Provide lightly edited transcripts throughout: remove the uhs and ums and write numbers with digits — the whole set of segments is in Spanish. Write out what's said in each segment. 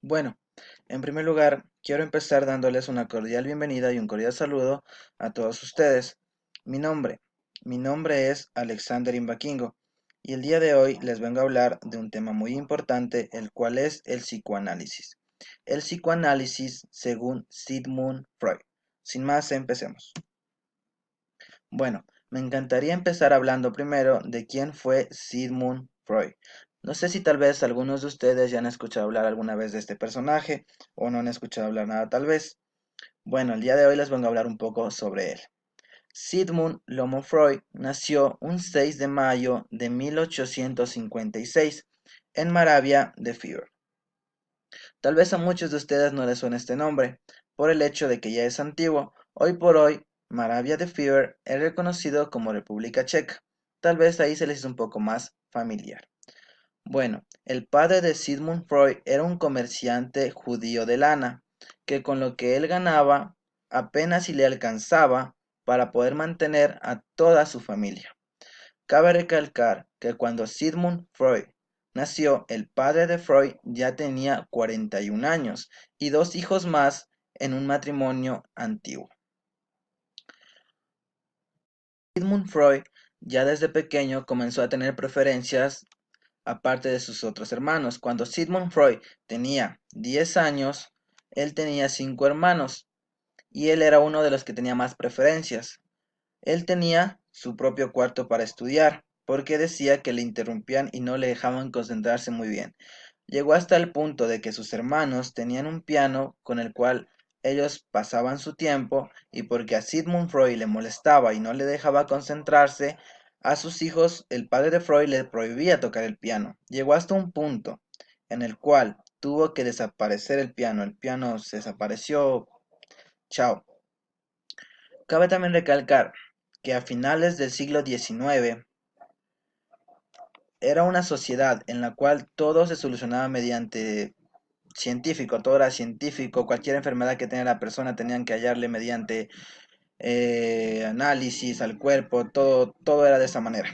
Bueno, en primer lugar, quiero empezar dándoles una cordial bienvenida y un cordial saludo a todos ustedes. Mi nombre, mi nombre es Alexander Imbaquingo y el día de hoy les vengo a hablar de un tema muy importante, el cual es el psicoanálisis. El psicoanálisis según Sigmund Freud. Sin más, empecemos. Bueno, me encantaría empezar hablando primero de quién fue Sigmund Freud. No sé si tal vez algunos de ustedes ya han escuchado hablar alguna vez de este personaje o no han escuchado hablar nada tal vez. Bueno, el día de hoy les vengo a hablar un poco sobre él. Sigmund Lomo Freud nació un 6 de mayo de 1856 en Moravia de Führer. Tal vez a muchos de ustedes no les suene este nombre, por el hecho de que ya es antiguo. Hoy por hoy, Moravia de Führer es reconocido como República Checa. Tal vez ahí se les hizo un poco más familiar. Bueno, el padre de Sigmund Freud era un comerciante judío de lana, que con lo que él ganaba apenas si le alcanzaba para poder mantener a toda su familia. Cabe recalcar que cuando Sigmund Freud nació, el padre de Freud ya tenía 41 años y dos hijos más en un matrimonio antiguo. Sigmund Freud ya desde pequeño comenzó a tener preferencias aparte de sus otros hermanos. Cuando Sigmund Freud tenía 10 años, él tenía 5 hermanos y él era uno de los que tenía más preferencias. Él tenía su propio cuarto para estudiar, porque decía que le interrumpían y no le dejaban concentrarse muy bien. Llegó hasta el punto de que sus hermanos tenían un piano con el cual ellos pasaban su tiempo y porque a Sigmund Freud le molestaba y no le dejaba concentrarse, a sus hijos el padre de Freud le prohibía tocar el piano. Llegó hasta un punto en el cual tuvo que desaparecer el piano se desapareció, chao. Cabe también recalcar que a finales del siglo XIX era una sociedad en la cual todo se solucionaba mediante científico, todo era científico, cualquier enfermedad que tenía la persona tenían que hallarle mediante análisis al cuerpo, todo era de esa manera.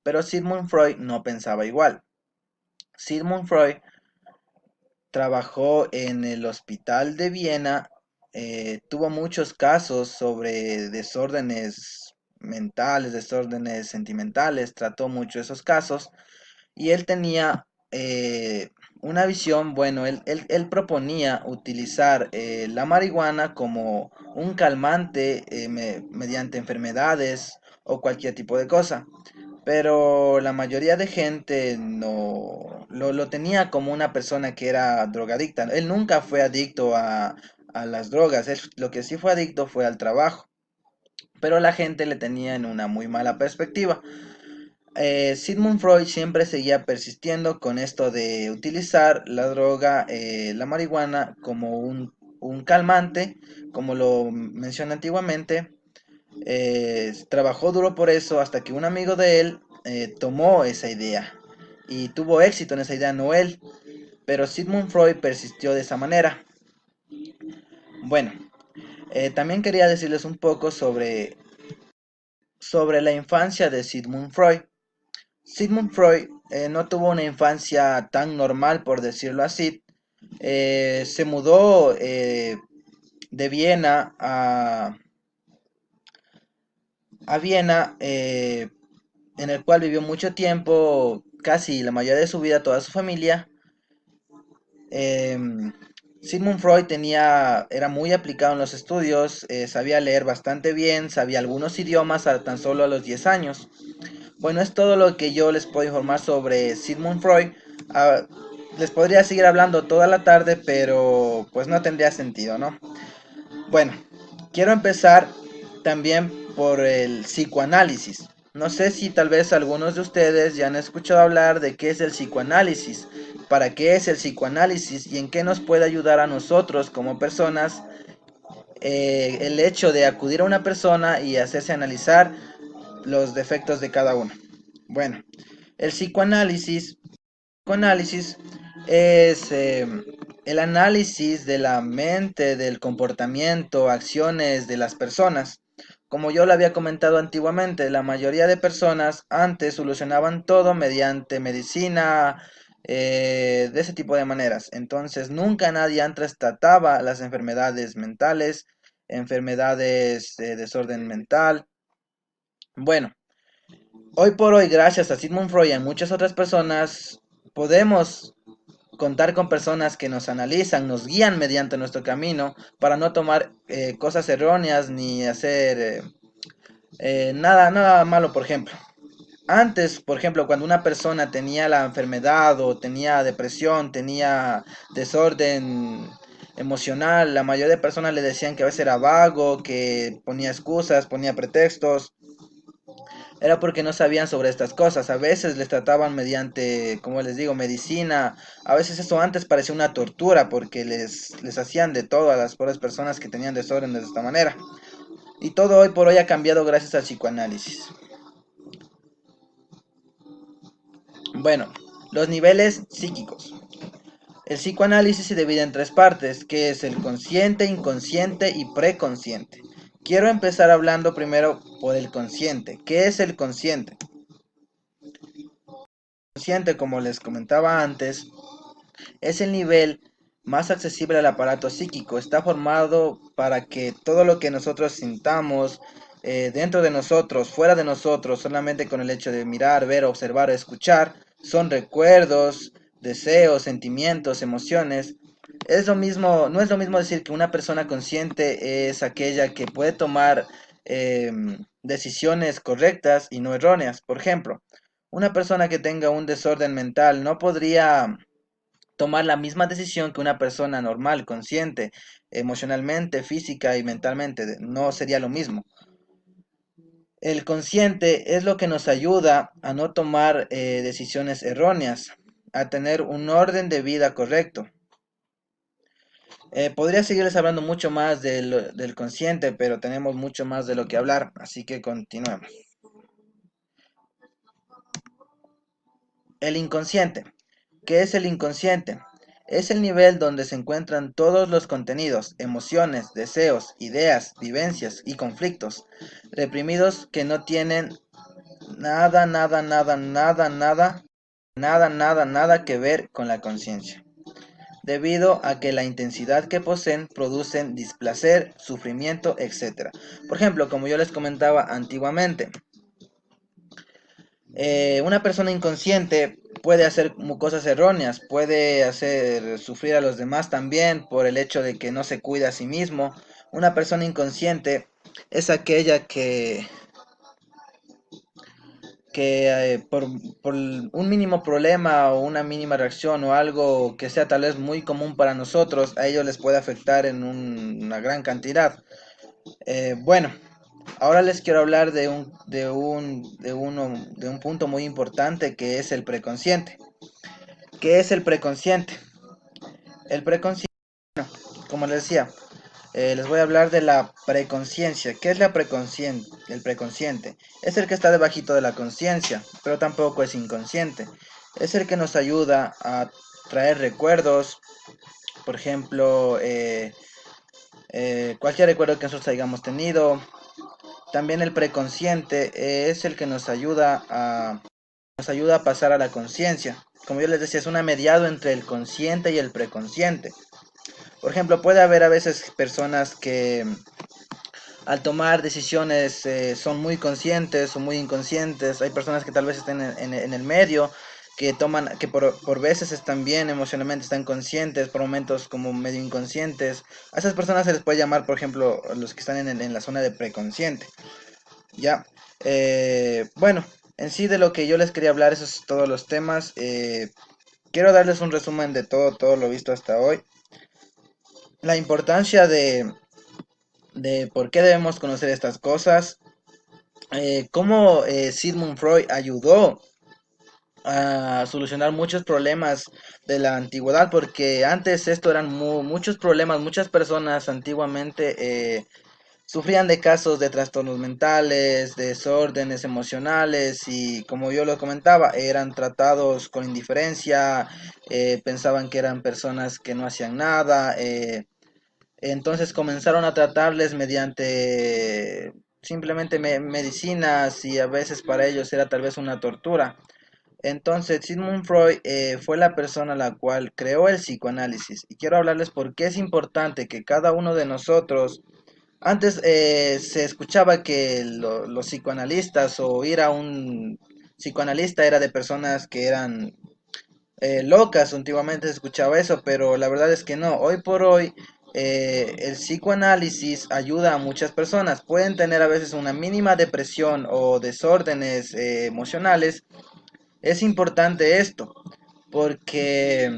Pero Sigmund Freud no pensaba igual. Sigmund Freud trabajó en el hospital de Viena, tuvo muchos casos sobre desórdenes mentales, desórdenes sentimentales, trató mucho esos casos y él tenía una visión, bueno, él proponía utilizar la marihuana como un calmante mediante enfermedades o cualquier tipo de cosa. Pero la mayoría de gente no lo tenía como una persona que era drogadicta. Él nunca fue adicto a las drogas. Lo que sí fue adicto fue al trabajo. Pero la gente le tenía en una muy mala perspectiva. Sigmund Freud siempre seguía persistiendo con esto de utilizar la droga, la marihuana, como un calmante, como lo mencioné antiguamente. Trabajó duro por eso hasta que un amigo de él tomó esa idea y tuvo éxito en esa idea, no él, pero Sigmund Freud persistió de esa manera. Bueno, también quería decirles un poco sobre la infancia de Sigmund Freud. Sigmund Freud no tuvo una infancia tan normal, por decirlo así. Se mudó de Viena a Viena, en el cual vivió mucho tiempo, casi la mayoría de su vida, toda su familia. Em, Sigmund Freud era muy aplicado en los estudios, sabía leer bastante bien, sabía algunos idiomas tan solo a los 10 años. Bueno, es todo lo que yo les puedo informar sobre Sigmund Freud. Ah, les podría seguir hablando toda la tarde, pero pues no tendría sentido, ¿no? Bueno, quiero empezar también por el psicoanálisis. No sé si tal vez algunos de ustedes ya han escuchado hablar de qué es el psicoanálisis, para qué es el psicoanálisis y en qué nos puede ayudar a nosotros como personas el hecho de acudir a una persona y hacerse analizar los defectos de cada uno. Bueno, el psicoanálisis es el análisis de la mente, del comportamiento, acciones de las personas. Como yo lo había comentado antiguamente, la mayoría de personas antes solucionaban todo mediante medicina, de ese tipo de maneras. Entonces, nunca nadie antes trataba las enfermedades mentales, enfermedades de desorden mental. Bueno, hoy por hoy, gracias a Sigmund Freud y a muchas otras personas, podemos contar con personas que nos analizan, nos guían mediante nuestro camino para no tomar cosas erróneas ni hacer nada malo, por ejemplo. Antes, por ejemplo, cuando una persona tenía la enfermedad o tenía depresión, tenía desorden emocional, la mayoría de personas le decían que a veces era vago, que ponía excusas, ponía pretextos. Era porque no sabían sobre estas cosas. A veces les trataban mediante, como les digo, medicina. A veces eso antes parecía una tortura porque les hacían de todo a las pobres personas que tenían desórdenes de esta manera. Y todo hoy por hoy ha cambiado gracias al psicoanálisis. Bueno, los niveles psíquicos. El psicoanálisis se divide en tres partes, que es el consciente, inconsciente y preconsciente. Quiero empezar hablando primero por el consciente. ¿Qué es el consciente? El consciente, como les comentaba antes, es el nivel más accesible al aparato psíquico. Está formado para que todo lo que nosotros sintamos dentro de nosotros, fuera de nosotros, solamente con el hecho de mirar, ver, observar o escuchar, son recuerdos, deseos, sentimientos, emociones. Es lo mismo, no es lo mismo decir que una persona consciente es aquella que puede tomar decisiones correctas y no erróneas. Por ejemplo, una persona que tenga un desorden mental no podría tomar la misma decisión que una persona normal, consciente, emocionalmente, física y mentalmente. No sería lo mismo. El consciente es lo que nos ayuda a no tomar decisiones erróneas, a tener un orden de vida correcto. Podría seguirles hablando mucho más del consciente, pero tenemos mucho más de lo que hablar, así que continuemos. El inconsciente. ¿Qué es el inconsciente? Es el nivel donde se encuentran todos los contenidos, emociones, deseos, ideas, vivencias y conflictos reprimidos que no tienen nada que ver con la conciencia, debido a que la intensidad que poseen producen displacer, sufrimiento, etc. Por ejemplo, como yo les comentaba antiguamente, una persona inconsciente puede hacer cosas erróneas, puede hacer sufrir a los demás también por el hecho de que no se cuida a sí mismo. Una persona inconsciente es aquella que por un mínimo problema o una mínima reacción o algo que sea tal vez muy común para nosotros, a ellos les puede afectar en una gran cantidad. Bueno, ahora les quiero hablar de un punto muy importante que es el preconsciente. ¿Qué es el preconsciente? El preconsciente, como les decía, les voy a hablar de la preconciencia. ¿Qué es la preconsciente? El preconsciente es el que está debajito de la conciencia, pero tampoco es inconsciente. Es el que nos ayuda a traer recuerdos, por ejemplo, cualquier recuerdo que nosotros hayamos tenido. También el preconsciente es el que nos ayuda a pasar a la conciencia. Como yo les decía, es un mediado entre el consciente y el preconsciente. Por ejemplo, puede haber a veces personas que al tomar decisiones son muy conscientes o muy inconscientes. Hay personas que tal vez estén en el medio, que toman, que por veces están bien emocionalmente, están conscientes, por momentos como medio inconscientes. A esas personas se les puede llamar, por ejemplo, los que están en la zona de preconsciente. Ya, bueno, en sí de lo que yo les quería hablar, esos son todos los temas. Quiero darles un resumen de todo lo visto hasta hoy. La importancia de por qué debemos conocer estas cosas, cómo Sigmund Freud ayudó a solucionar muchos problemas de la antigüedad, porque antes esto eran muchos problemas, muchas personas antiguamente sufrían de casos de trastornos mentales, de desórdenes emocionales y como yo lo comentaba, eran tratados con indiferencia, pensaban que eran personas que no hacían nada, entonces comenzaron a tratarles mediante simplemente medicinas y a veces para ellos era tal vez una tortura. Entonces, Sigmund Freud fue la persona la cual creó el psicoanálisis. Y quiero hablarles por qué es importante que cada uno de nosotros, antes se escuchaba que los psicoanalistas o ir a un psicoanalista era de personas que eran locas, antiguamente se escuchaba eso, pero la verdad es que no. Hoy por hoy el psicoanálisis ayuda a muchas personas. Pueden tener a veces una mínima depresión o desórdenes emocionales. Es importante esto, porque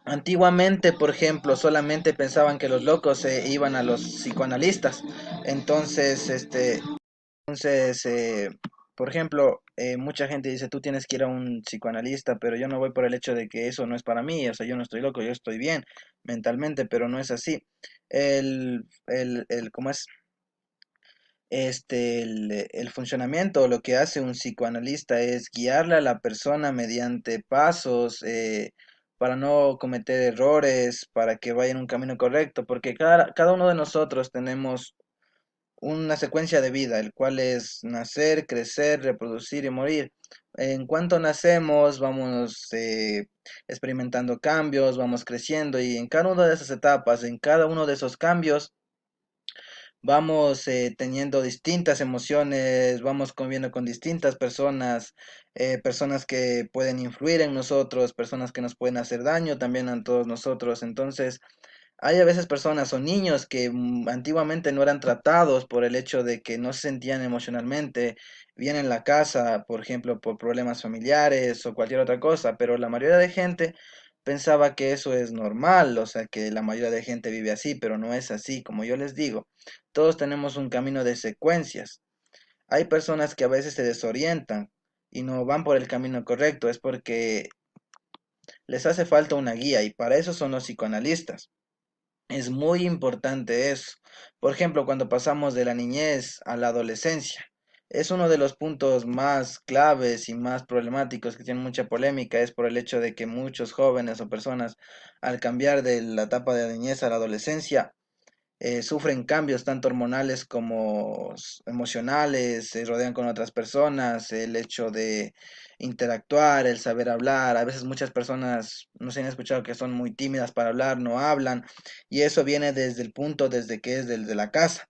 antiguamente, por ejemplo, solamente pensaban que los locos iban a los psicoanalistas. Entonces, entonces, por ejemplo, mucha gente dice, tú tienes que ir a un psicoanalista, pero yo no voy por el hecho de que eso no es para mí, o sea, yo no estoy loco, yo estoy bien mentalmente, pero no es así. ¿Cómo es? El funcionamiento, lo que hace un psicoanalista es guiarle a la persona mediante pasos para no cometer errores, para que vaya en un camino correcto, porque cada uno de nosotros tenemos una secuencia de vida, el cual es nacer, crecer, reproducir y morir. En cuanto nacemos, vamos experimentando cambios, vamos creciendo y en cada una de esas etapas, en cada uno de esos cambios, vamos teniendo distintas emociones, vamos conviviendo con distintas personas, personas que pueden influir en nosotros, personas que nos pueden hacer daño también a todos nosotros. Entonces, hay a veces personas o niños que antiguamente no eran tratados por el hecho de que no se sentían emocionalmente bien en la casa, por ejemplo, por problemas familiares o cualquier otra cosa, pero la mayoría de gente pensaba que eso es normal, o sea, que la mayoría de gente vive así, pero no es así, como yo les digo, todos tenemos un camino de secuencias. Hay personas que a veces se desorientan y no van por el camino correcto, es porque les hace falta una guía y para eso son los psicoanalistas. Es muy importante eso. Por ejemplo, cuando pasamos de la niñez a la adolescencia, es uno de los puntos más claves y más problemáticos que tienen mucha polémica, es por el hecho de que muchos jóvenes o personas al cambiar de la etapa de la niñez a la adolescencia, sufren cambios tanto hormonales como emocionales, se rodean con otras personas, el hecho de interactuar, el saber hablar. A veces muchas personas, no se han escuchado que son muy tímidas para hablar, no hablan, y eso viene desde el punto, desde que es desde la casa,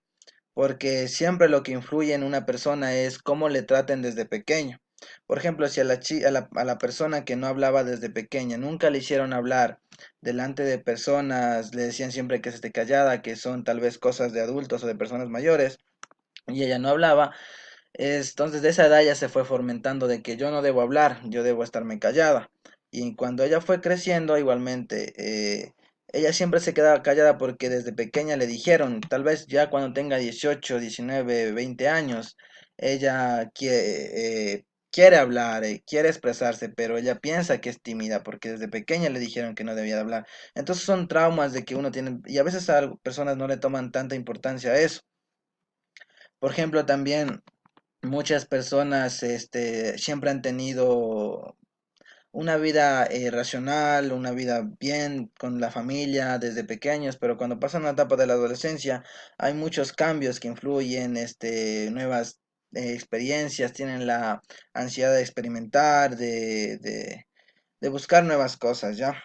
porque siempre lo que influye en una persona es cómo le traten desde pequeño. Por ejemplo, si a la persona que no hablaba desde pequeña nunca le hicieron hablar delante de personas, le decían siempre que se esté callada, que son tal vez cosas de adultos o de personas mayores, y ella no hablaba, entonces de esa edad ya se fue fomentando de que yo no debo hablar, yo debo estarme callada. Y cuando ella fue creciendo, igualmente, ella siempre se quedaba callada porque desde pequeña le dijeron, tal vez ya cuando tenga 18 19 20 años, ella quiere hablar, quiere expresarse, pero ella piensa que es tímida porque desde pequeña le dijeron que no debía de hablar. Entonces son traumas de que uno tiene, y a veces a personas no le toman tanta importancia a eso. Por ejemplo, también muchas personas siempre han tenido una vida racional, una vida bien con la familia desde pequeños, pero cuando pasan la etapa de la adolescencia hay muchos cambios que influyen, nuevas experiencias, tienen la ansiedad de experimentar, de buscar nuevas cosas, ¿ya?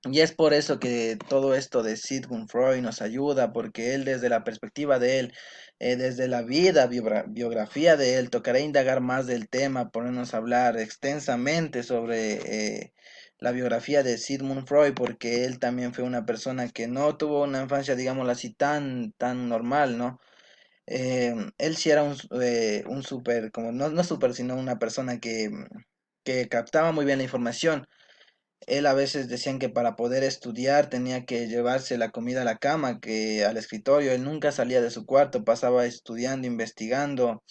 Y es por eso que todo esto de Sigmund Freud nos ayuda, porque él desde la perspectiva de él, desde la vida, biografía de él, tocará indagar más del tema, ponernos a hablar extensamente sobre la biografía de Sigmund Freud, porque él también fue una persona que no tuvo una infancia, digámoslo así, tan normal, ¿no? Él sí era un súper, como no súper, sino una persona que captaba muy bien la información. Él a veces decían que para poder estudiar tenía que llevarse la comida a la cama, que al escritorio. Él nunca salía de su cuarto, pasaba estudiando, investigando.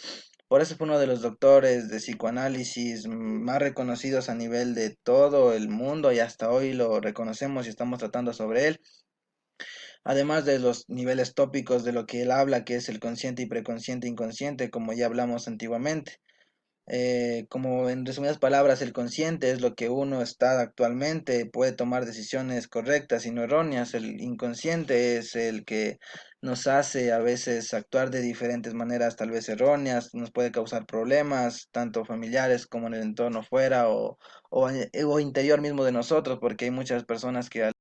Por eso fue uno de los doctores de psicoanálisis más reconocidos a nivel de todo el mundo y hasta hoy lo reconocemos y estamos tratando sobre él. Además de los niveles tópicos de lo que él habla, que es el consciente y preconsciente inconsciente, como ya hablamos antiguamente. Como en resumidas palabras, el consciente es lo que uno está actualmente, puede tomar decisiones correctas y no erróneas. El inconsciente es el que nos hace a veces actuar de diferentes maneras, tal vez erróneas, nos puede causar problemas, tanto familiares como en el entorno fuera o interior mismo de nosotros, porque hay muchas personas que